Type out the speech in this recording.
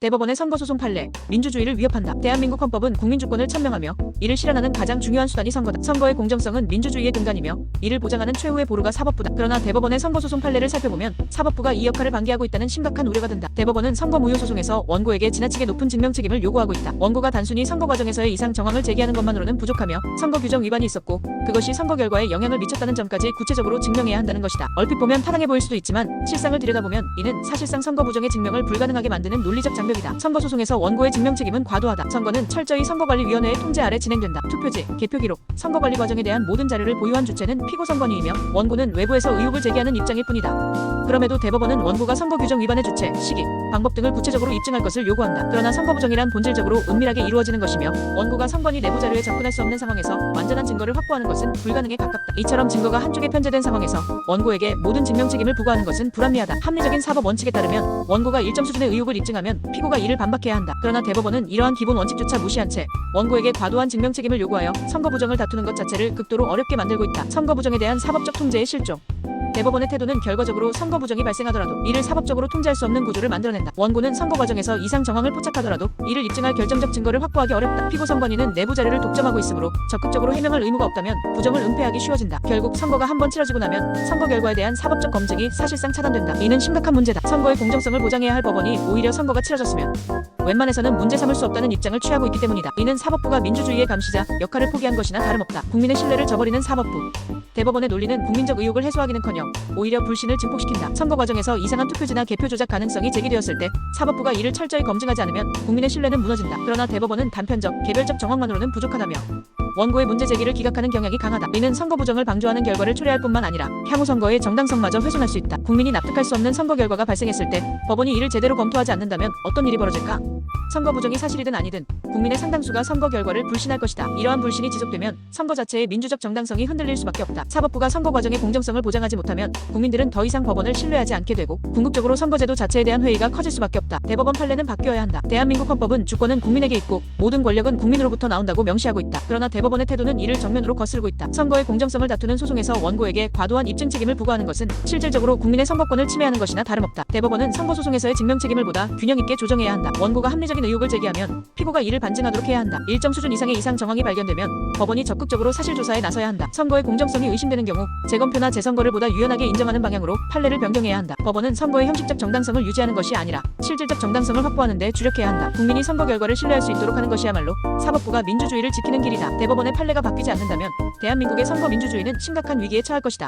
대법원의 선거소송 판례, 민주주의를 위협한다. 대한민국 헌법은 국민주권을 천명하며 이를 실현하는 가장 중요한 수단이 선거다. 선거의 공정성은 민주주의의 근간이며 이를 보장하는 최후의 보루가 사법부다. 그러나 대법원의 선거소송 판례를 살펴보면 사법부가 이 역할을 방기하고 있다는 심각한 우려가 든다. 대법원은 선거 무효 소송에서 원고에게 지나치게 높은 증명 책임을 요구하고 있다. 원고가 단순히 선거 과정에서의 이상 정황을 제기하는 것만으로는 부족하며 선거 규정 위반이 있었고 그것이 선거 결과에 영향을 미쳤다는 점까지 구체적으로 증명해야 한다는 것이다. 얼핏 보면 타당해 보일 수도 있지만 실상을 들여다보면 이는 사실상 선거 부정의 증명을 불가능하게 만드는 논리적 장벽이다. 선거소송에서 원고의 증명 책임은 과도하다. 선거는 철저히 선거관리위원회의 통제 아래 진행된다. 투표지, 개표기록, 선거관리 과정에 대한 모든 자료를 보유한 주체는 피고선관위이며 원고는 외부에서 의혹을 제기하는 입장일 뿐이다. 그럼에도 대법원은 원고가 선거 규정 위반의 주체, 시기, 방법 등을 구체적으로 입증할 것을 요구한다. 그러나 선거 부정이란 본질적으로 은밀하게 이루어지는 것이며 원고가 선관위 내부 자료에 접근할 수 없는 상황에서 완전한 증거를 확보하는 것은 불가능에 가깝다. 이처럼 증거가 한쪽에 편제된 상황에서 원고에게 모든 증명 책임을 부과하는 것은 불합리하다. 합리적인 사법 원칙에 따르면 원고가 일정 수준의 의혹을 입증하면 피고가 이를 반박해야 한다. 그러나 대법원은 이러한 기본 원칙조차 무시한 채 원고에게 과도한 증명 책임을 요구하여 선거 부정을 다투는 것 자체를 극도로 어렵게 만들고 있다. 선거 부정에 대한 사법적 통제의 실종. 대법원의 태도는 결과적으로 선거 부정이 발생하더라도 이를 사법적으로 통제할 수 없는 구조를 만들어낸다. 원고는 선거 과정에서 이상 정황을 포착하더라도 이를 입증할 결정적 증거를 확보하기 어렵다. 피고 선관위는 내부 자료를 독점하고 있으므로 적극적으로 해명할 의무가 없다면 부정을 은폐하기 쉬워진다. 결국 선거가 한번 치러지고 나면 선거 결과에 대한 사법적 검증이 사실상 차단된다. 이는 심각한 문제다. 선거의 공정성을 보장해야 할 법원이 오히려 선거가 치러졌으면 웬만해서는 문제 삼을 수 없다는 입장을 취하고 있기 때문이다. 이는 사법부가 민주주의의 감시자 역할을 포기한 것이나 다름없다. 국민의 신뢰를 저버리는 사법부. 대법원의 논리는 국민적 의혹을 해소하기는커녕 오히려 불신을 증폭시킨다. 선거 과정에서 이상한 투표지나 개표 조작 가능성이 제기되었을 때 사법부가 이를 철저히 검증하지 않으면 국민의 신뢰는 무너진다. 그러나 대법원은 단편적, 개별적 정황만으로는 부족하다며 원고의 문제 제기를 기각하는 경향이 강하다. 이는 선거 부정을 방조하는 결과를 초래할 뿐만 아니라 향후 선거의 정당성마저 훼손할 수 있다. 국민이 납득할 수 없는 선거 결과가 발생했을 때 법원이 이를 제대로 검토하지 않는다면 어떤 일이 벌어질까? 선거 부정이 사실이든 아니든 국민의 상당수가 선거 결과를 불신할 것이다. 이러한 불신이 지속되면 선거 자체의 민주적 정당성이 흔들릴 수밖에 없다. 사법부가 선거 과정의 공정성을 보장하지 못하면 국민들은 더 이상 법원을 신뢰하지 않게 되고 궁극적으로 선거제도 자체에 대한 회의가 커질 수밖에 없다. 대법원 판례는 바뀌어야 한다. 대한민국 헌법은 주권은 국민에게 있고 모든 권력은 국민으로부터 나온다고 명시하고 있다. 그러나 대법원의 태도는 이를 정면으로 거스르고 있다. 선거의 공정성을 다투는 소송에서 원고에게 과도한 입증 책임을 부과하는 것은 실질적으로 국민의 선거권을 침해하는 것이나 다름없다. 대법원은 선거 소송에서의 증명 책임을 보다 균형 있게 조정해야 한다. 원고가 합리적인 의혹을 제기하면 피고가 이를 반증하도록 해야 한다. 일정 수준 이상의 이상 정황이 발견되면 법원이 적극적으로 사실 조사에 나서야 한다. 선거의 공정성이 의심되는 경우 재검표나 재선거를 보다 유연하게 인정하는 방향으로 판례를 변경해야 한다. 법원은 선거의 형식적 정당성을 유지하는 것이 아니라 실질적 정당성을 확보하는 데 주력해야 한다. 국민이 선거 결과를 신뢰할 수 있도록 하는 것이야말로 사법부가 민주주의를 지키는 길이다. 대법원의 판례가 바뀌지 않는다면 대한민국의 선거 민주주의는 심각한 위기에 처할 것이다.